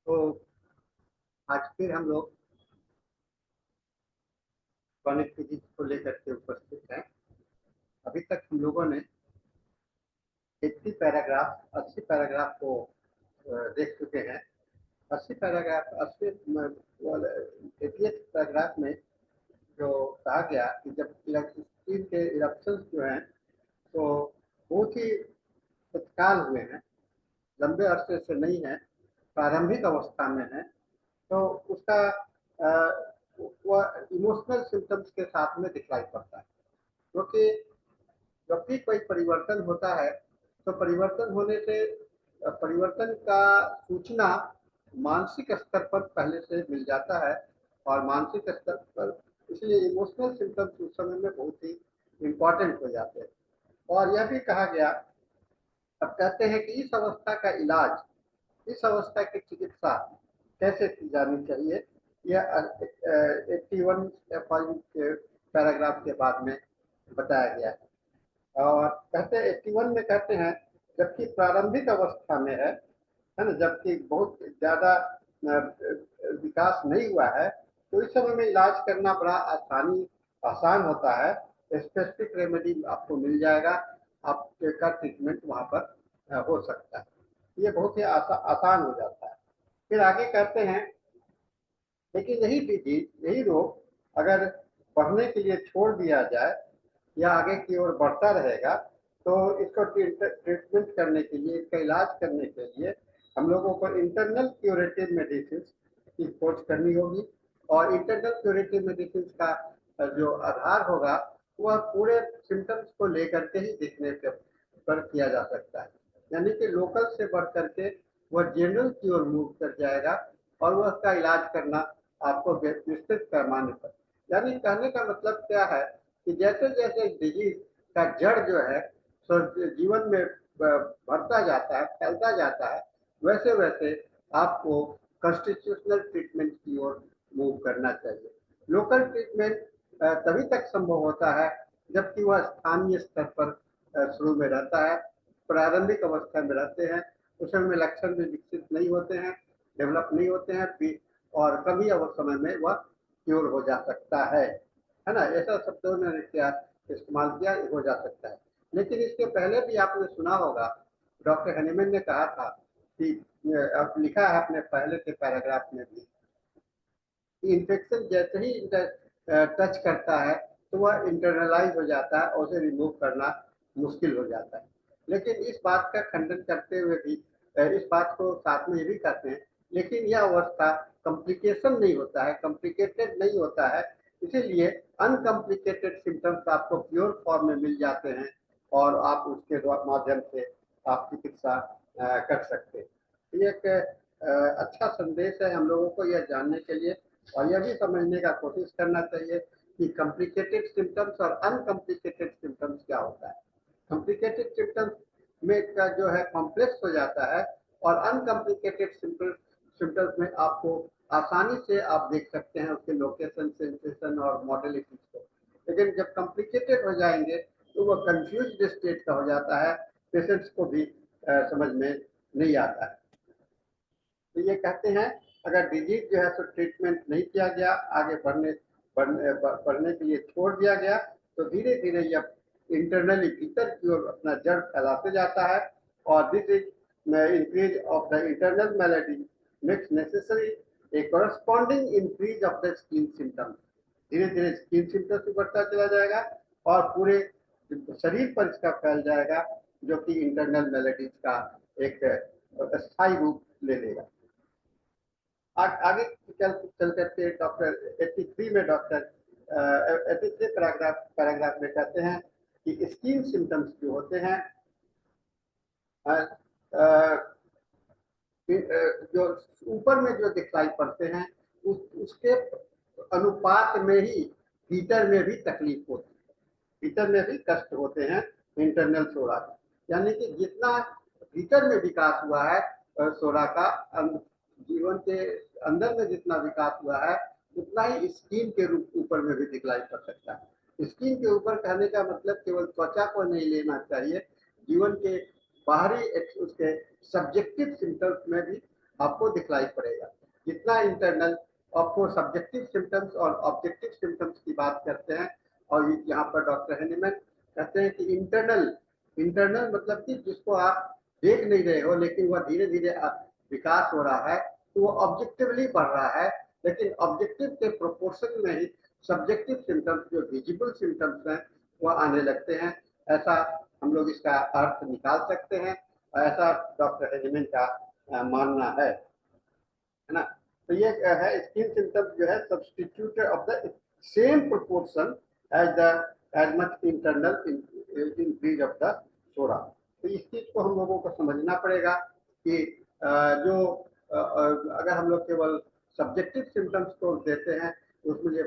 तो आज फिर हम लोग क्रॉनिक डिजीज को लेकर के उपस्थित हैं। अभी तक हम लोगों ने 80 पैराग्राफ को देख चुके हैं। 80 पैराग्राफ 80th पैराग्राफ में जो कहा गया कि जब स्टील के इरप्शन जो हैं तो बहुत ही तत्काल हुए हैं, लंबे अरसे से नहीं है, प्रारंभिक अवस्था में है, तो उसका वह इमोशनल सिम्टम्स के साथ में दिखलाई पड़ता है। क्योंकि जब भी कोई परिवर्तन होता है तो परिवर्तन होने से परिवर्तन का सूचना मानसिक स्तर पर पहले से मिल जाता है और मानसिक स्तर पर इसलिए इमोशनल सिम्टम्स उस समय में बहुत ही इम्पोर्टेंट हो जाते हैं। और यह भी कहा गया, अब कहते हैं कि इस अवस्था का इलाज, इस अवस्था की चिकित्सा कैसे की जानी चाहिए, यह 81 पैराग्राफ के बाद में बताया गया है। और कहते हैं 81 में कहते हैं जबकि प्रारंभिक अवस्था में है ना, जबकि बहुत ज्यादा विकास नहीं हुआ है, तो इस समय में इलाज करना बड़ा आसान होता है। स्पेसिफिक रेमेडी आपको मिल जाएगा, आपका ट्रीटमेंट वहां पर हो सकता है। ये बहुत ही आसान हो जाता है। फिर आगे कहते हैं लेकिन यही डिजीज, यही रोग अगर बढ़ने के लिए छोड़ दिया जाए या आगे की ओर बढ़ता रहेगा तो इसको ट्रीटमेंट करने के लिए, इसका इलाज करने के लिए हम लोगों को इंटरनल क्यूरेटिव मेडिसिन की खोज करनी होगी। और इंटरनल क्यूरेटिव मेडिसिन का जो आधार होगा वह पूरे सिम्टम्स को लेकर के ही देखने पर किया जा सकता है। यानी कि लोकल से बढ़ करके वह जनरल की ओर मूव कर जाएगा और वह उसका इलाज करना आपको विस्तृत पैमाने पर। यानी कहने का मतलब क्या है कि जैसे जैसे डिजीज का जड़ जो है सो जीवन में बढ़ता जाता है, फैलता जाता है, वैसे वैसे आपको कॉन्स्टिट्यूशनल ट्रीटमेंट की ओर मूव करना चाहिए। लोकल ट्रीटमेंट तभी तक संभव होता है जबकि वह स्थानीय स्तर पर शुरू में रहता है, प्रारंभिक अवस्था में रहते हैं, उस समय लक्षण भी विकसित नहीं होते हैं, डेवलप नहीं होते हैं, और कभी समय में वह क्योर हो जा सकता है ना। ऐसा शब्दों ने क्या इस्तेमाल किया, हो जा सकता है। लेकिन इसके पहले भी आपने सुना होगा, डॉक्टर हनीमैन ने कहा था कि अब लिखा है अपने पहले के पैराग्राफ में भी, इन्फेक्शन जैसे ही टच करता है तो वह इंटरनलाइज हो जाता है और उसे रिमूव करना मुश्किल हो जाता है। लेकिन इस बात का खंडन करते हुए भी इस बात को साथ में ये भी कहते हैं लेकिन यह अवस्था कॉम्प्लिकेशन नहीं होता है, कॉम्प्लिकेटेड नहीं होता है, इसीलिए अनकॉम्प्लिकेटेड सिम्टम्स आपको प्योर फॉर्म में मिल जाते हैं और आप उसके माध्यम से आप चिकित्सा कर सकते हैं। ये एक अच्छा संदेश है हम लोगों को यह जानने के लिए, और यह भी समझने का कोशिश करना चाहिए कि कॉम्प्लिकेटेड सिम्टम्स और अनकॉम्प्लिकेटेड सिम्टम्स क्या होता है। कॉम्प्लिकेटेड सिम्टम्स में का जो है कॉम्प्लेक्स हो जाता है और अनकॉम्प्लिकेटेड सिम्टम्स में आपको आसानी से आप देख सकते हैं उसके लोकेशन, सेंसेशन और मॉडलिटीज को। लेकिन जब कॉम्प्लिकेटेड हो जाएंगे तो वह कंफ्यूज्ड स्टेट का हो जाता है, पेशेंट्स को भी समझ में नहीं आता है। तो ये कहते हैं अगर डिजीज जो है तो ट्रीटमेंट नहीं किया गया, आगे बढ़ने के लिए छोड़ दिया गया तो धीरे धीरे यह इंटरनली भीतर की ओर अपना जड़ फैलाते जाता है और this is increase of the internal melody makes necessary A corresponding increase of the skin symptoms. धीरे धीरे स्किन सिम्टम्स भी बढ़ता चला जाएगा और पूरे शरीर पर इसका फैल जाएगा, जो कि इंटरनल मेलेडीज का एक स्थायी रूप ले लेगा। आगे चल करके डॉक्टर 83 में डॉक्टर 83 पैराग्राफ में कहते हैं कि स्किन सिम्टम्स जो होते हैं जो ऊपर में जो दिखलाई पड़ते हैं उसके अनुपात में ही भीतर में भी तकलीफ होती है, भीतर में भी कष्ट होते हैं इंटरनल सोरा का। यानी कि जितना भीतर में विकास हुआ है सोरा का, जीवन के अंदर में जितना विकास हुआ है उतना ही स्किन के रूप ऊपर में भी दिखलाई पड़ सकता है। स्किन के ऊपर कहने का मतलब केवल त्वचा को नहीं लेना चाहिए, जीवन के बाहरी उसके सब्जेक्टिव सिम्टम्स में भी आपको दिखलाई पड़ेगा। जितना इंटरनल, आपको सब्जेक्टिव सिम्टम्स और ऑब्जेक्टिव सिम्टम्स की बात करते हैं, और यहाँ पर डॉक्टर हैनीमैन कहते हैं कि इंटरनल, इंटरनल मतलब कि जिसको आप देख नहीं रहे हो लेकिन वह धीरे धीरे विकास हो रहा है, तो वो ऑब्जेक्टिवली बढ़ रहा है, लेकिन ऑब्जेक्टिव के प्रोपोर्शन में ही सब्जेक्टिव सिम्टम्स, जो विजिबल सिम्टम्स हैं, वह आने लगते हैं। ऐसा हम लोग इसका अर्थ निकाल सकते हैं, ऐसा डॉक्टर हैनीमैन का मानना है ना। तो ये है स्किन सिम्टम्स जो है substitute of the same proportion as much internal increase of the सोरा। तो इस चीज को हम लोगों को समझना पड़ेगा कि जो अगर हम लोग केवल सब्जेक्टिव सिम्टम्स को देते हैं तो उसमें ये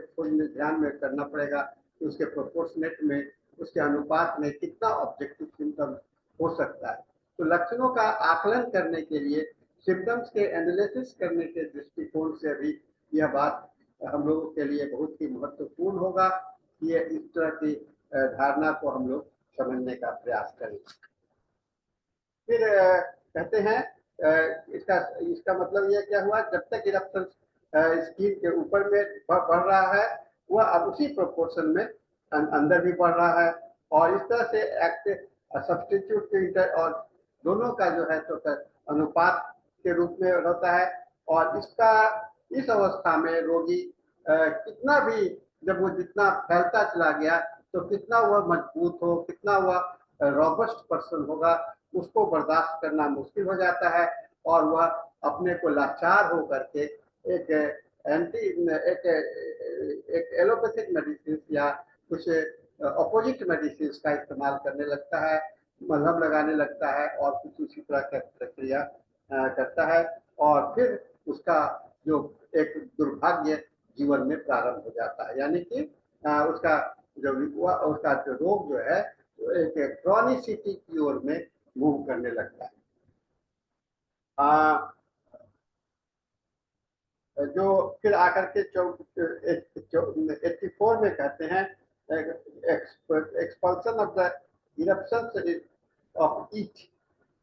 ध्यान में करना पड़ेगा कि उसके प्रोपोर्शनेट में, उसके अनुपात में कितना ऑब्जेक्टिव सिम्टम्स हो सकता है। तो लक्षणों का आकलन करने के लिए, सिम्टम्स के एनालिसिस करने के दृष्टिकोण से भी यह बात हम लोगों के लिए बहुत ही महत्वपूर्ण होगा कि ये इस तरह की धारणा को हम लोग समझने का प्रयास करें। फिर कहते हैं इसका इसका मतलब यह क्या हुआ, जब तक इरप्शन स्किन के ऊपर में बढ़ रहा है, वह अब उसी प्रोपोर्शन में अंदर भी बढ़ रहा है, और इस तरह से एक्ट सब्सटीट्यूट इंटर और दोनों का जो है तो अनुपात के रूप में होता है। और इसका इस अवस्था में रोगी कितना भी, जब वो जितना फैलता चला गया तो कितना वह मजबूत हो, कितना वह रॉबस्ट पर्सन होगा, उसको बर्दाश्त करना मुश्किल हो जाता है, और वह अपने को लाचार हो करके एक एक एलोपैथिक मेडिसिन या कुछ अपोजिट मेडिसिन का इस्तेमाल करने लगता है, मलहम लगाने लगता है और कुछ उसी तरह का प्रक्रिया करता है, और फिर उसका जो एक दुर्भाग्य जीवन में प्रारंभ हो जाता है। यानी कि उसका जो रोग जो है एक क्रॉनिसिटी की ओर में मूव करने लगता है। जो फिर आकर के 84 में कहते हैं expulsion of the eruptions of each,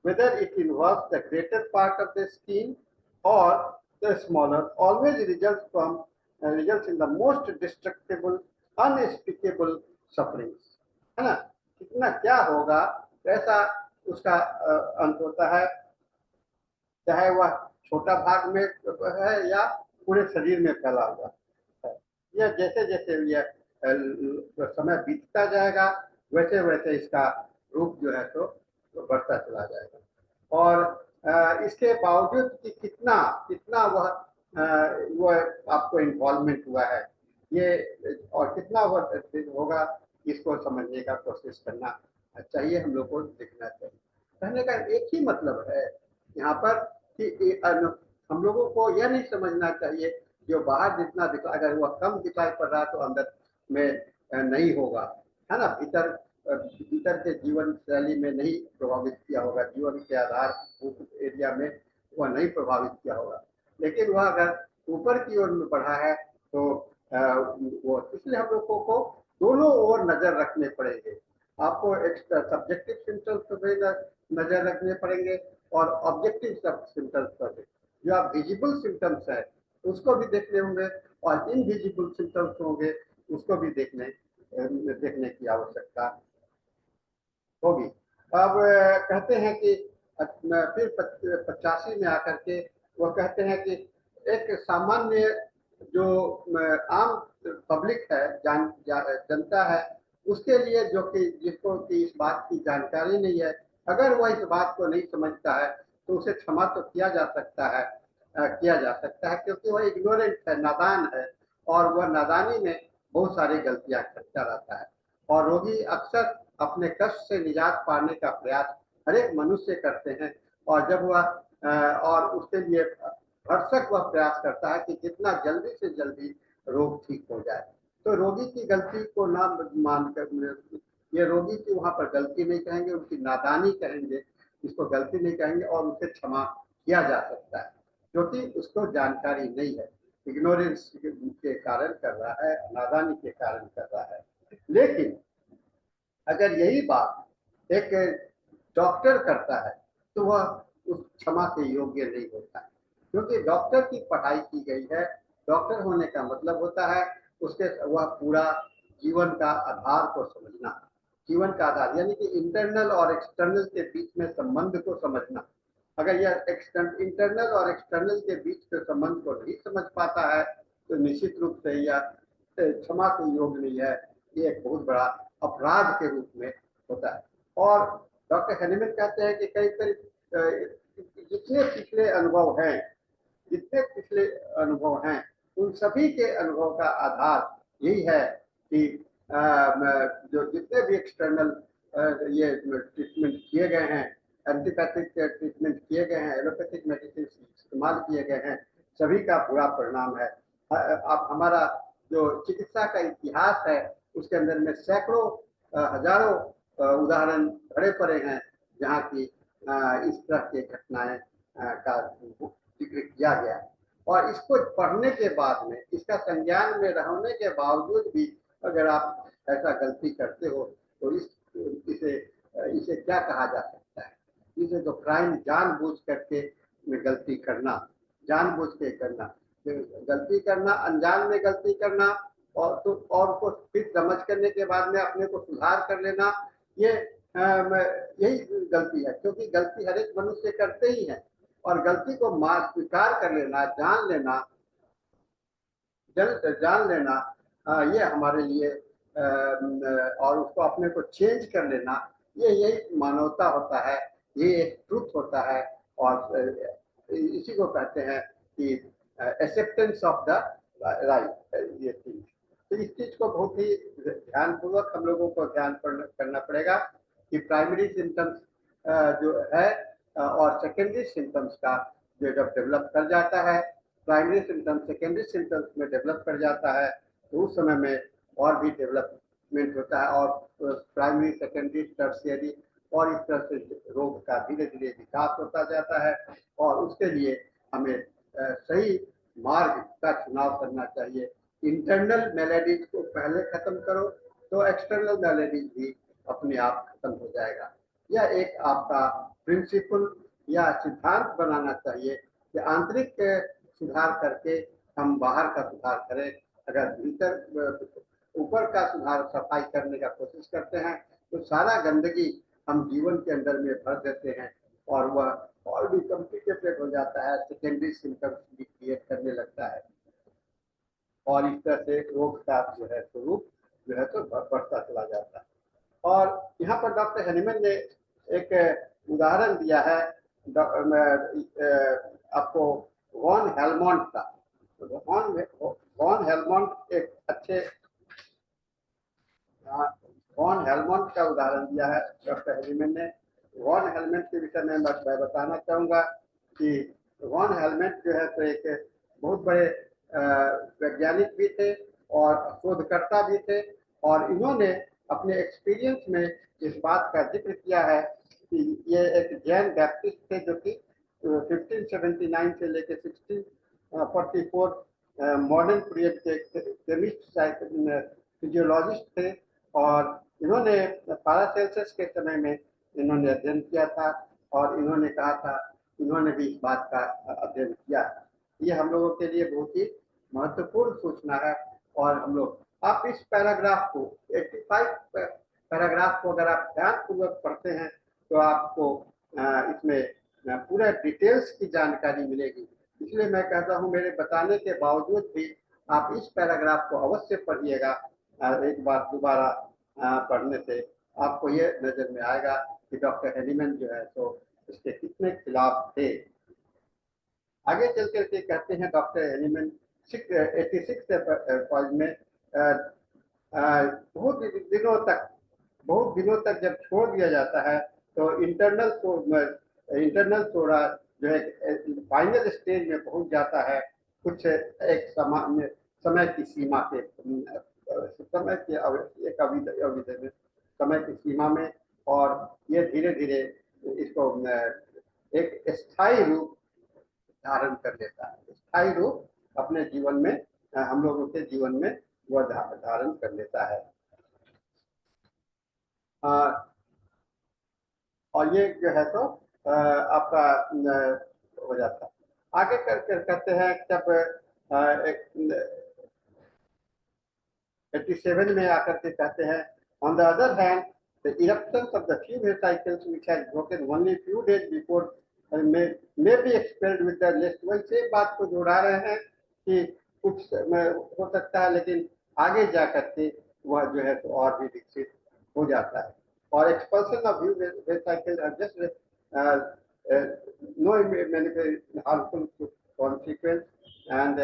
whether it involves the greater part of the skin or the smaller, always results in the most destructible, unspeakable sufferings, है ना। कितना क्या होगा, कैसा उसका अंत होता है, चाहे वह छोटा भाग में है या पूरे शरीर में फैला हुआ है। यह जैसे जैसे यह समय बीतता जाएगा वैसे वैसे इसका रूप जो है तो बढ़ता चला जाएगा। और इसके बावजूद कि कितना कितना वह आपको इन्वॉल्वमेंट हुआ है, ये और कितना वह होगा, इसको समझने का कोशिश करना चाहिए, हम लोग को देखना चाहिए। कहने का एक ही मतलब है यहाँ पर कि हम लोगों को यह नहीं समझना चाहिए जो बाहर जितना दिखा, अगर वह कम दिखाई पड़ रहा तो अंदर में नहीं होगा, है ना। भीतर के जीवन शैली में नहीं प्रभावित किया होगा, जीवन के आधार एरिया में वह नहीं प्रभावित किया होगा, लेकिन वह अगर ऊपर की ओर में बढ़ा है तो वो, इसलिए हम लोगों को दोनों ओर नजर रखने पड़ेंगे। आपको एक्स्ट्रा सब्जेक्टिव सिम्टम्स पे नजर रखने पड़ेंगे और ऑब्जेक्टिव सिम्टम्स पर भी। जो आप विजिबल सिम्टम्स है उसको भी देखने होंगे, और इनविजिबल सिम्टम्स होंगे उसको भी देखने की आवश्यकता होगी। अब कहते हैं कि फिर 85 में आकर के वो कहते हैं कि एक सामान्य जो आम पब्लिक है, जनता है, उसके लिए जो कि जिसको कि इस बात की जानकारी नहीं है, अगर वह इस बात को नहीं समझता है तो उसे क्षमा तो किया जा सकता है, क्योंकि वह इग्नोरेंट है, नादान है, और वह नादानी में बहुत सारी गलतियां करता रहता है। और रोगी अक्सर अपने कष्ट से निजात पाने का प्रयास हर एक मनुष्य करते हैं, और जब वह और उसके लिए भरसक वह प्रयास करता है कि जितना जल्दी से जल्दी रोग ठीक हो जाए। तो रोगी की गलती को ना मानकर, ये रोगी की वहां पर गलती नहीं कहेंगे, उनकी नादानी कहेंगे, इसको गलती नहीं कहेंगे, और उसे क्षमा किया जा सकता है क्योंकि उसको जानकारी नहीं है, इग्नोरेंस के कारण कर रहा है, नादानी के कारण कर रहा है। लेकिन अगर यही बात एक डॉक्टर करता है तो वह उस क्षमा के योग्य नहीं होता है। क्योंकि डॉक्टर की पढ़ाई की गई है। डॉक्टर होने का मतलब होता है उसके वह पूरा जीवन का आधार को समझना, जीवन का आधार यानी कि इंटरनल और एक्सटर्नल के बीच में संबंध को समझना। अगर यह इंटरनल और एक्सटर्नल के बीच के संबंध को नहीं समझ पाता है तो निश्चित रूप से यह क्षमा के योग नहीं है, ये एक बहुत बड़ा अपराध के रूप में होता है। और डॉक्टर हैनीमैन कहते हैं कि कई करीब जितने पिछले अनुभव हैं, जितने पिछले अनुभव हैं, उन सभी के अनुभव का आधार यही है कि जो जितने भी एक्सटर्नल ये ट्रीटमेंट किए गए हैं, एंटीपैथिक ट्रीटमेंट किए गए हैं, एलोपैथिक मेडिसिन इस्तेमाल किए गए हैं, सभी का बुरा परिणाम है। आप हमारा जो चिकित्सा का इतिहास है उसके अंदर में सैकड़ों हजारों उदाहरण भरे पड़े हैं जहाँ की इस तरह के घटनाएं का जिक्र किया गया। और इसको पढ़ने के बाद में, इसका संज्ञान में रहने के बावजूद भी अगर आप ऐसा गलती करते हो तो इसे इसे क्या कहा जा सकता है? इसे तो क्राइम जानबूझ करके गलती करना, जानबूझ के करना, गलती करना, अनजान में गलती करना और तो और उसको फिर समझ करने के बाद में अपने को सुधार कर लेना, ये यही गलती है। क्योंकि गलती हर एक मनुष्य करते ही है और गलती को स्वीकार कर लेना, जान लेना ये हमारे लिए और उसको अपने को चेंज कर लेना, ये यही मानवता होता है, ये एक ट्रुथ होता है। और इसी को कहते हैं कि एक्सेप्टेंस ऑफ द राइट, ये चीज। तो इस चीज को बहुत ही ध्यानपूर्वक हम लोगों को ध्यान करना पड़ेगा कि प्राइमरी सिम्टम्स जो है और सेकेंडरी सिम्टम्स का जो जब डेवलप कर जाता है, प्राइमरी सिम्टम्स सेकेंडरी सिम्टम्स में डेवलप कर जाता है तो उस समय में और भी डेवलपमेंट होता है और प्राइमरी सेकेंडरी टर्शियरी और इस तरह से रोग का धीरे धीरे विकास होता जाता है। और उसके लिए हमें सही मार्ग का चुनाव करना चाहिए। इंटरनल मैलेडीज को पहले खत्म करो तो एक्सटर्नल मैलेडीज भी अपने आप खत्म हो जाएगा। यह एक आपका प्रिंसिपल या सिद्धांत बनाना चाहिए कि आंतरिक सुधार करके हम बाहर का सुधार करें। अगर भीतर ऊपर का सुधार सफाई करने का कोशिश करते हैं तो सारा गंदगी हम जीवन के अंदर में भर देते हैं और वह और भी कॉम्प्लिकेटेड हो जाता है, सेकेंडरी सिम्टम्स भी क्रिएट करने लगता है और इस तरह से रोग का जो है स्वरूप जो है तो बढ़ता चला जाता है। और यहाँ पर डॉक्टर हैनीमैन ने एक उदाहरण दिया है आपको वॉन हेलमोंट का। वॉन हेलमोंट एक अच्छे वॉन हेलमोंट का उदाहरण दिया है डॉक्टर हैनीमैन ने। वॉन हेलमोंट के विषय में मैं बताना चाहूँगा कि वॉन हेलमोंट जो है तो एक बहुत बड़े वैज्ञानिक भी थे और शोधकर्ता भी थे और इन्होंने अपने एक्सपीरियंस में इस बात का जिक्र किया है कि ये एक जैन बैप्टिस्ट थे जो कि 1579 से लेकर 1644 मॉडर्न पीरियड के केमिस्ट फिजियोलॉजिस्ट थे और इन्होंने पारासेल्सस के समय में इन्होंने अध्ययन किया था और इन्होंने कहा था, इन्होंने भी इस बात का अध्ययन किया। ये हम लोगों के लिए बहुत ही महत्वपूर्ण सूचना है। और हम लोग आप इस पैराग्राफ को 85 पैराग्राफ को अगर आप ध्यानपूर्वक पढ़ते हैं तो आपको इसमें पूरा डिटेल्स की जानकारी मिलेगी। इसलिए मैं कहता हूँ मेरे बताने के बावजूद भी आप इस पैराग्राफ को अवश्य पढ़िएगा। एक बार दोबारा पढ़ने से आपको ये नजर में आएगा कि डॉक्टर हैनीमैन जो है तो इसके कितने खिलाफ थे। आगे चल करके कहते हैं डॉक्टर हैनीमैन 86 में बहुत दिनों तक जब छोड़ दिया जाता है तो इंटरनल सोडा जो है फाइनल स्टेज में पहुंच जाता है कुछ एक समय की सीमा के समय के एक अवधि में, समय की सीमा में। और ये धीरे धीरे इसको एक स्थायी रूप धारण कर लेता है, स्थायी रूप अपने जीवन में हम लोगों के जीवन में वह धारण कर लेता है। और ये जो है तो आपका हो जाता है। आगे कहते हैं जब 87 में आकर के कहते हैं, on the other hand the eruptions of the few vesicles which had broken only few days before may be expelled with the list। वही सेम बात को दोहरा रहे हैं कि कुछ हो सकता है, लेकिन आगे जा करके वह जो है तो और भी विकसित हो जाता है। और expulsion of view vesicle are just no harmful consequence and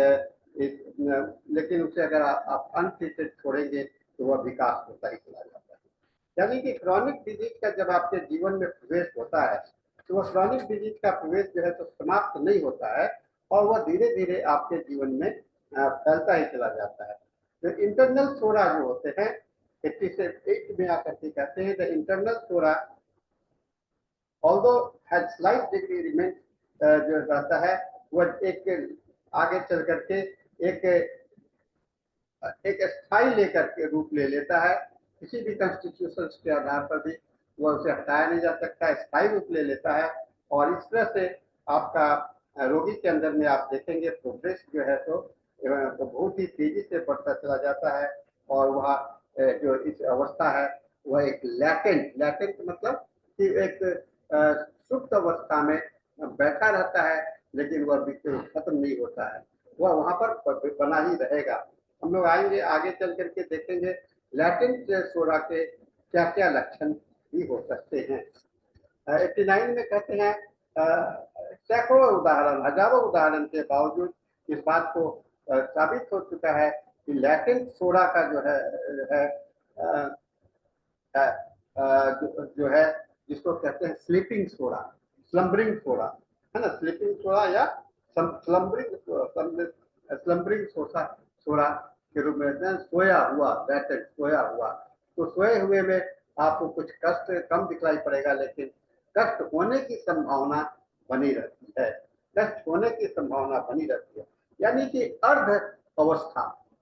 लेकिन उसे अगर आप अनट्रीटेड छोड़ेंगे तो वह विकास होता ही चला जाता है। यानी कि क्रॉनिक डिजीज का जब आपके जीवन में प्रवेश होता है तो वह क्रॉनिक डिजीज का प्रवेश जो है तो समाप्त नहीं होता है और वह धीरे धीरे आपके जीवन में फैलता ही चला जाता है। तो इंटरनल सोरा जो होते हैं 88 में आकर के कहते हैं, द इंटरनल सोरा although had slight degree remain जो रहता है वह एक आगे चल करके एक स्थायी लेकर के रूप ले लेता है। किसी भी कॉन्स्टिट्यूशन के आधार पर भी वह उसे हटाया नहीं जा सकता, स्थायी रूप ले लेता है। और इस तरह से आपका रोगी के अंदर में आप देखेंगे प्रोग्रेस जो है तो बहुत ही तेजी से बढ़ता चला जाता है। और वह जो इस अवस्था है वह एक लैटेंट मतलब कि एक सुप्त अवस्था में बैठा रहता है, लेकिन वह बिल्कुल खत्म नहीं होता है, वह वहां पर बना ही रहेगा। हम लोग आएंगे आगे चल करके देखेंगे लैटेंट सोरा के क्या क्या लक्षण भी हो सकते हैं। 89 में कहते हैं सैकड़ों उदाहरण, हजारों उदाहरण के बावजूद इस बात को साबित हो चुका है कि लैटेंट सोरा का जो है जिसको कहते हैं स्लीपिंग सोरा, स्लम्बरिंग सोरा है ना, स्लीपिंग सोरा या स्लम्बरिंग सोरा के रूप में सोया हुआ, लैटेंट सोया हुआ। तो सोए हुए में आपको कुछ कष्ट कम दिखलाई पड़ेगा, लेकिन कष्ट होने की संभावना बनी रहती है, कष्ट होने की संभावना बनी रहती है। यानी कि अर्ध अवस्था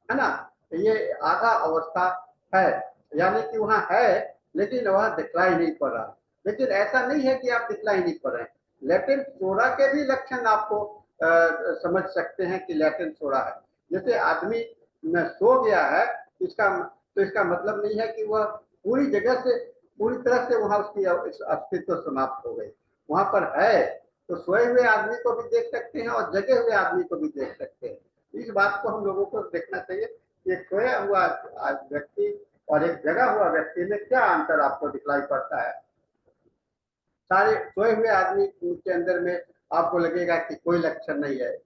है ना, ये आधा अवस्था है, यानी कि वहां है लेकिन वह दिखलाई नहीं पड़ रहा। लेकिन ऐसा नहीं है कि आप दिखलाई नहीं पड़ रहे हैं, लैटेंट सोरा के भी लक्षण आपको समझ सकते हैं कि लैटेंट सोरा है। जैसे आदमी सो गया है इसका मतलब नहीं है कि वह पूरी तरह से वहां उसकी अस्तित्व समाप्त हो गई, वहां पर है। तो सोए हुए आदमी को भी देख सकते हैं और जगे हुए आदमी को भी देख सकते हैं। इस बात को हम लोगों को देखना चाहिए कि एक सोया हुआ व्यक्ति और एक जगा हुआ व्यक्ति में क्या अंतर आपको दिखलाई पड़ता है। सारे सोए हुए आदमी के अंदर में आपको लगेगा कि कोई लक्षण नहीं है,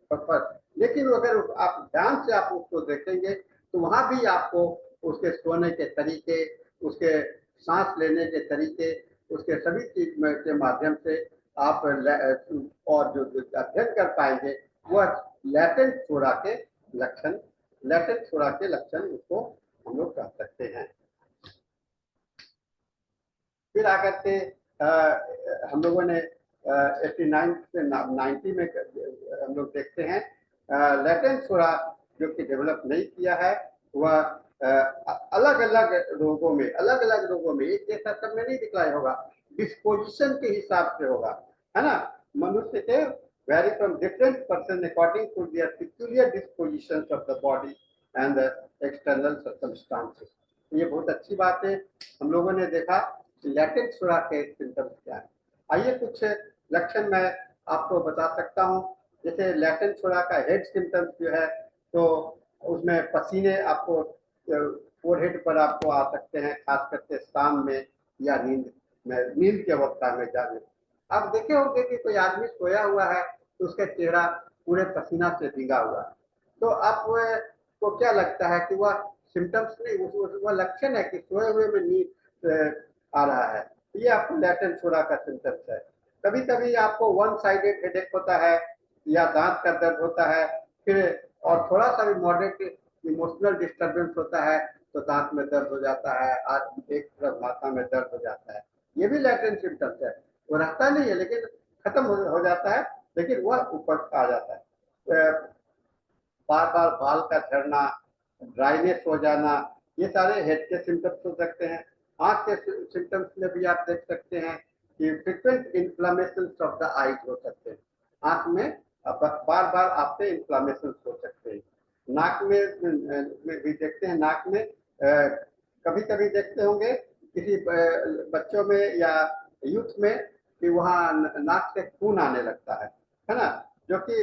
लेकिन अगर आप ध्यान से आप उसको देखेंगे तो वहां भी आपको उसके सोने के तरीके, उसके सांस लेने के तरीके, उसके सभी चीज के माध्यम से आप और जो अध्ययन कर पाएंगे वह लैटेंट सोरा के लक्षण उसको हम लोग कह सकते हैं। फिर आकर के हम लोगों ने 89 से 90 में हम लोग देखते हैं लैटेंट सोरा जो कि डेवलप नहीं किया है वह अलग अलग रोगों में एक जैसा सब में नहीं दिखलाई होगा, डिस्पोजिशन के हिसाब से होगा, है ना। मनुष्य के vary from different person according to their peculiar dispositions of the body and the external circumstances। ये बहुत अच्छी बात है। हम लोगों ने देखा लैटेंट सोरा के सिम्टम्स क्या है। आइए कुछ लक्षण मैं आपको बता सकता हूँ। जैसे लैटेंट सोरा का हेड सिम्टम्स जो है तो उसमें पसीने आपको फोरहेड पर आपको आ सकते हैं, खास करके शाम में या नींद की अवस्था में जाने। आप देखे होंगे कि कोई आदमी सोया हुआ है तो उसका चेहरा पूरे पसीना से भीगा हुआ है, तो आपको क्या लगता है कि वह सिम्टम्स नहीं, वह लक्षण है कि सोए हुए में नींद आ रहा है। ये आपको लैटेंट सोरा का सिम्टम्स है। कभी कभी आपको वन साइडेड हेडेक होता है या दांत का दर्द होता है, फिर और थोड़ा सा भी मॉडरेट इमोशनल डिस्टर्बेंस होता है तो दांत में दर्द हो जाता है, एक तरफ माथा में दर्द हो जाता है। ये भी लैटेंट सिम्टम्स है, वो रहता नहीं है लेकिन खत्म हो जाता है, लेकिन वह ऊपर आ जाता है। बार बार बाल का झड़ना, ड्राइनेस हो जाना, ये सारे हेड के सिम्टम्स हो सकते हैं। आंख के सिम्टम्स में भी आप देख सकते हैं कि frequent inflammation of the eyes हो सकते हैं। आंख में बार बार आपके इन्फ्लामेशन हो सकते हैं। नाक में भी देखते हैं, नाक में कभी कभी देखते होंगे किसी बच्चों में या यूथ में कि वहाँ नाक से खून आने लगता है ना, जो कि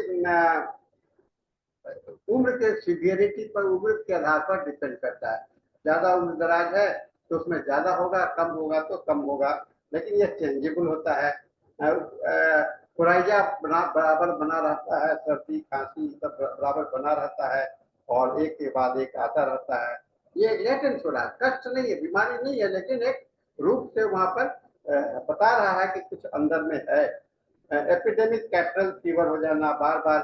उम्र के सीवियरिटी पर, उम्र के आधार पर डिपेंड करता है। ज्यादा उम्र दराज है तो उसमें ज्यादा होगा, कम होगा तो कम होगा, लेकिन यह चेंजेबल होता है। कोराइजा बराबर बना रहता है, सर्दी खांसी सब बराबर बना रहता है और एक के बाद एक आता रहता है। ये लेटेंट हो रहा है, कष्ट नहीं है, बीमारी नहीं है, लेकिन एक रूप से वहां पर बता रहा है कि कुछ अंदर में है। एपिडेमिक कैटरल फीवर हो जाना, बार बार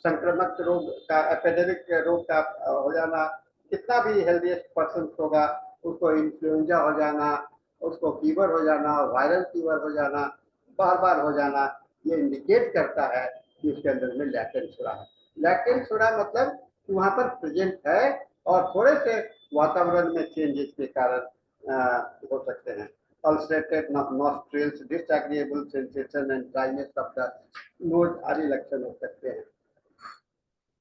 संक्रमक रोग का, एपिडेमिक रोग का हो जाना, कितना भी हेल्दीएस्ट पर्सन होगा उसको इन्फ्लुएंजा हो जाना, उसको फीवर हो जाना, वायरल फीवर हो जाना, बार बार हो जाना, ये इंडिकेट करता है कि उसके अंदर में लैटेंट सोडा है। लैटेंट सोडा मतलब कि वहां पर प्रेजेंट है और थोड़े से वातावरण में चेंजेस के कारण हो सकते हैं। Ulcerated nostrils, disagreeable sensation and dryness of the nose आदि लक्षण हो सकते हैं।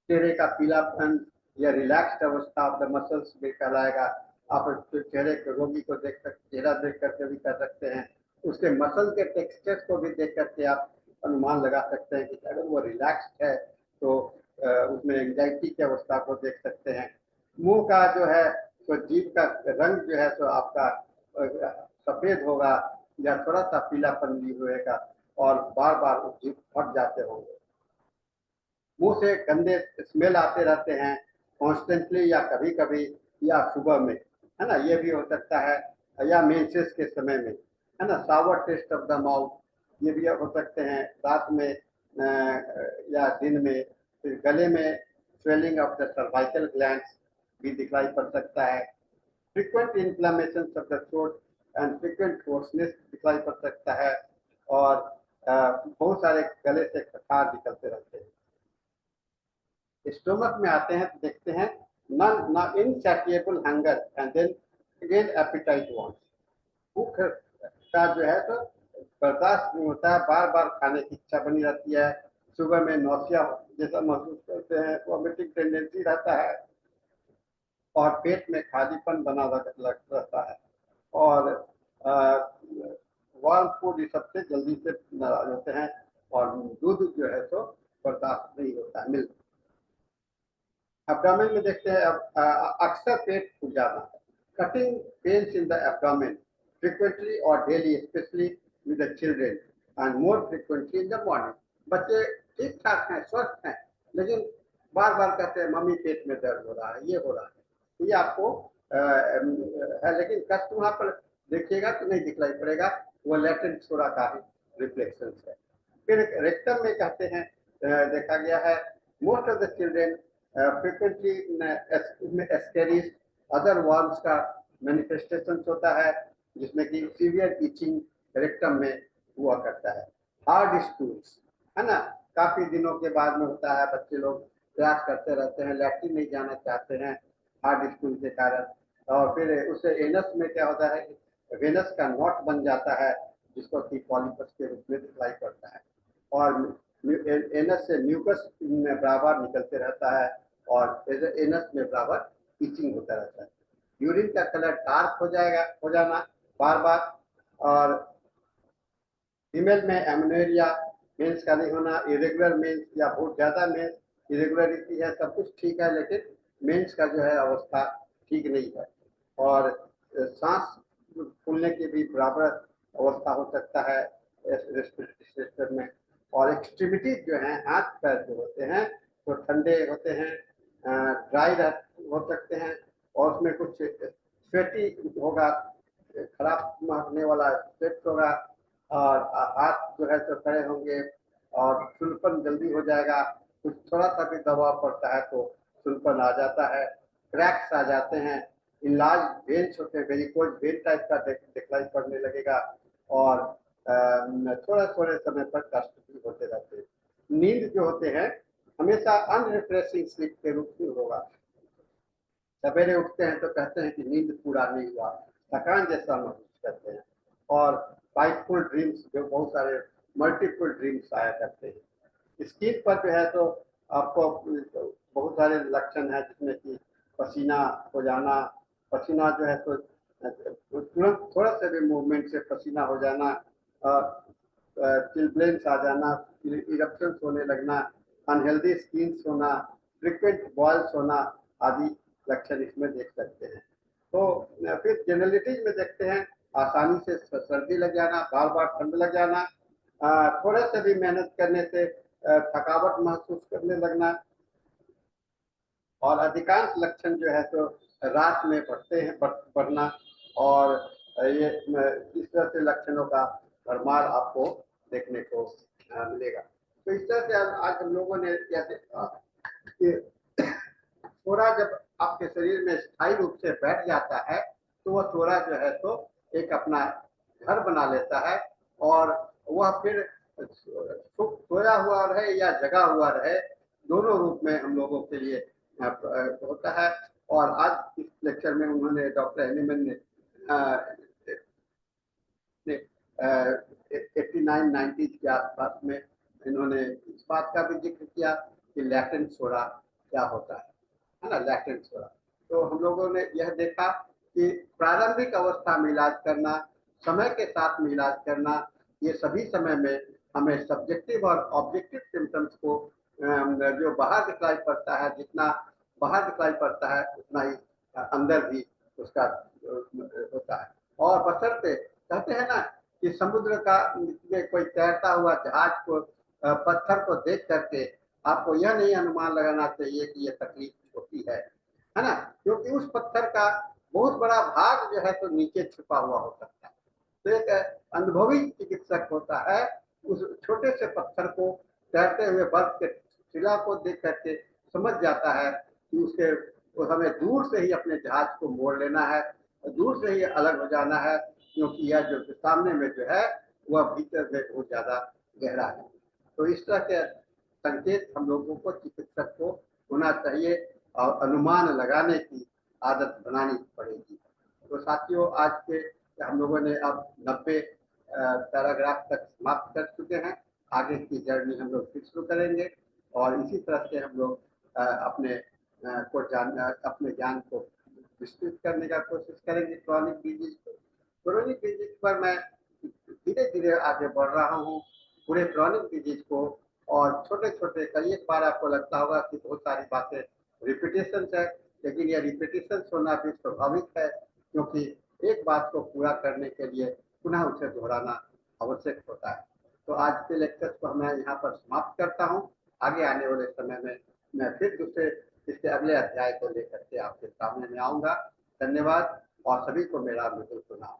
चेहरे का पीलापन या रिलैक्स्ड अवस्था ऑफ द मसल्स भी कहलाएगा। आप चेहरे के रोगी को देख सकते, चेहरा देख करके भी कर सकते हैं, उसके मसल के टेक्सचर को भी देख करके आप अनुमान लगा सकते हैं कि अगर वो रिलैक्स्ड है तो उसमें एंजाइटी की अवस्था को देख सकते हैं। मुंह का जो है तो जीभ का रंग जो है तो आपका सफेद होगा या थोड़ा सा पीलापन भी होएगा और बार बार जीभ फट जाते होंगे। मुंह से गंदे स्मेल आते रहते हैं कॉन्स्टेंटली या कभी कभी, या सुबह में, है ना, ये भी हो सकता है, या मेंसेस के समय में, है ना, सावर टेस्ट ऑफ द माउथ, ये भी हो सकते हैं रात में या दिन में। फिर गले में swelling of the cervical glands भी दिखलाई पड़ सकता है। Frequent inflammation of the throat and frequent hoarseness दिखलाई पड़ सकता है और बहुत सारे गले से खटार निकलते रहते हैं। स्टोमक में आते हैं तो देखते हैं non insatiable hunger and then again appetite wants, भूख का जो है तो बर्दाश्त नहीं होता है, बार बार खाने की इच्छा बनी रहती है। सुबह में नौसिया जैसा महसूस करते हैं, वॉमिटिंग टेंडेंसी रहता है और पेट में खालीपन बना रहता है और वार्म फूड सबसे जल्दी से नाराज होते हैं और दूध जो है तो बर्दाश्त नहीं होता है, मिल्क। एब्डोमेन में देखते हैं अक्सर पेट फूल जाना है, cutting pains in the abdomen frequently और daily, specially with the children and more frequently in the morning. बच्चे ठीक ठाक हैं, स्वस्थ हैं, लेकिन बार बार कहते हैं मम्मी पेट में दर्द हो रहा है, ये हो रहा है, तो ये आपको है, लेकिन कष्ट वहां पर देखिएगा तो नहीं दिखलाई पड़ेगा, वो लेटेंट सोडा का ही रिफ्लेक्शन है। फिर रेक्टम में कहते हैं देखा गया है most of the children frequently इसमें एस्केरिस अदर वर्म्स का मैनिफेस्टेशन होता है, जिसमें कि सीवियर इचिंग रेक्टम में हुआ करता है। हार्ड स्टूल्स, है ना, काफी दिनों के बाद में होता है, बच्चे लोग प्रयास करते रहते हैं, लैट्रिन नहीं जाना चाहते हैं हार्ड स्टूल के कारण, और फिर उससे एनस में क्या होता है, वेनस का नॉट बन जाता है जिसको कि पॉलिपस के रूप में दिखलाई पड़ता है और एनस से म्यूकस में बराबर निकलते रहता है और एनस में बराबर इचिंग होता रहता है। यूरिन का कलर डार्क हो जाना बार बार, और फीमेल में एमनेरिया, मेंस का नहीं होना, इरेगुलर मेंस या बहुत ज्यादा मेंस, इरेगुलरिटी है, सब कुछ ठीक है, लेकिन मेंस का जो है अवस्था ठीक नहीं है और सांस फूलने की भी बराबर अवस्था हो सकता है रेस्पिरेटरी सिस्टम में। और एक्सट्रीमिटी जो है, हाथ पैर जो होते हैं तो ठंडे होते हैं, ड्राई हो सकते हैं और उसमें कुछ स्वेटी होगा, खराब महकने वाला स्वेट होगा और हाथ जो है तो खड़े होंगे और सुनपन जल्दी हो जाएगा, कुछ थोड़ा सा भी दबाव पड़ता है तो सुनपन आ जाता है, क्रैक्स आ जाते हैं, इलाज वेन्स होते हैं, वेरिकोज वेन टाइप का दिखलाई पड़ने लगेगा और थोड़ा थोड़े समय पर कष्ट भी होते रहते हैं। नींद जो होते हैं हमेशा अनरिफ्रेशिंग स्लीप के रूप में होगा, सवेरे उठते हैं तो कहते हैं कि नींद पूरा नहीं हुआ, थकान जैसा महसूस करते हैं और वाइटफुल ड्रीम्स, जो बहुत सारे मल्टीपल ड्रीम्स आया करते हैं। स्किन पर जो है तो आपको बहुत सारे लक्षण हैं, जिसमें कि पसीना हो जाना, पसीना जो है तो तुरंत थोड़ा सा भी मूवमेंट से पसीना हो जाना, चिलब्लेंस आ जाना, इरप्शंस होने लगना, अनहेल्दी स्किन होना, फ्रिक्वेंट बॉयल्स होना आदि लक्षण इसमें देख सकते हैं। तो फिर जनरलिटीज में देखते हैं, आसानी से सर्दी लग जाना, बार बार ठंड लग जाना, थोड़े से भी मेहनत करने से थकावट महसूस करने लगना, और अधिकांश लक्षण जो है तो रात में बढ़ते हैं, बढ़ना, और ये इस तरह से लक्षणों का भरमार आपको देखने को मिलेगा। तो इस तरह से आज हम लोगों ने यह देखा कि थोड़ा जब आपके शरीर में स्थायी रूप से बैठ जाता है तो वह थोड़ा जो है तो एक अपना घर बना लेता है, और वह फिर सोया हुआ रहे या जगा हुआ रहे, दोनों रूप में हम लोगों के लिए होता है। और आज इस लेक्चर में उन्होंने, डॉक्टर एनिमन ने 89-90 के आसपास में इन्होंने इस बात का भी जिक्र किया कि लैटेंट सोरा क्या होता है ना, लैटेंट सोरा। तो हम लोगों ने यह देखा कि प्रारंभिक अवस्था में इलाज करना, समय के साथ में इलाज करना, ये सभी समय में हमें सब्जेक्टिव और ऑब्जेक्टिव सिम्टम्स को जो बाहर दिखलाई पड़ता है, जितना बाहर दिखलाई पड़ता है उतना ही अंदर भी उसका होता है। और बशर्ते कहते हैं ना कि समुद्र का में कोई तैरता हुआ जहाज को, पत्थर को देख करके आपको यह नहीं अनुमान लगाना चाहिए कि यह तकलीफ छोटी है ना, क्योंकि उस पत्थर का बहुत बड़ा भाग जो है तो नीचे छुपा हुआ हो सकता है। तो एक अनुभवी चिकित्सक होता है, उस छोटे से पत्थर को, तैरते हुए बर्फ के शिला को देख करके समझ जाता है कि उसके हमें दूर से ही अपने जहाज को मोड़ लेना है, दूर से ही अलग हो जाना है, क्योंकि यह जो सामने में जो है वह भीतर से बहुत ज्यादा गहरा है। तो इस तरह के संकेत हम लोगों को, चिकित्सक को होना चाहिए, और अनुमान लगाने की आदत बनानी पड़ेगी। तो साथियों, आज के हम लोगों ने अब 90 पैराग्राफ तक समाप्त कर चुके हैं। आगे की जर्नी हम लोग फिर शुरू करेंगे, और इसी तरह से हम लोग अपने अपने ज्ञान को विस्तृत करने का कोशिश करेंगे। क्रॉनिक डिजीज पर मैं धीरे धीरे आगे बढ़ रहा हूँ, पूरे क्रॉनिक डिजीज को, और छोटे छोटे, कई एक बार आपको लगता होगा कि बहुत सारी बातें रिपीटेशन है, लेकिन यह रिपीटेशन होना भी स्वाभाविक है, क्योंकि एक बात को पूरा करने के लिए पुनः उसे दोहराना आवश्यक होता है। तो आज के लेक्चर को मैं यहाँ पर समाप्त करता हूँ। आगे आने वाले समय में मैं फिर दूसरे इसके अगले अध्याय को लेकर के आपके सामने में आऊँगा। धन्यवाद, और सभी को मेरा मृदुल प्रणाम।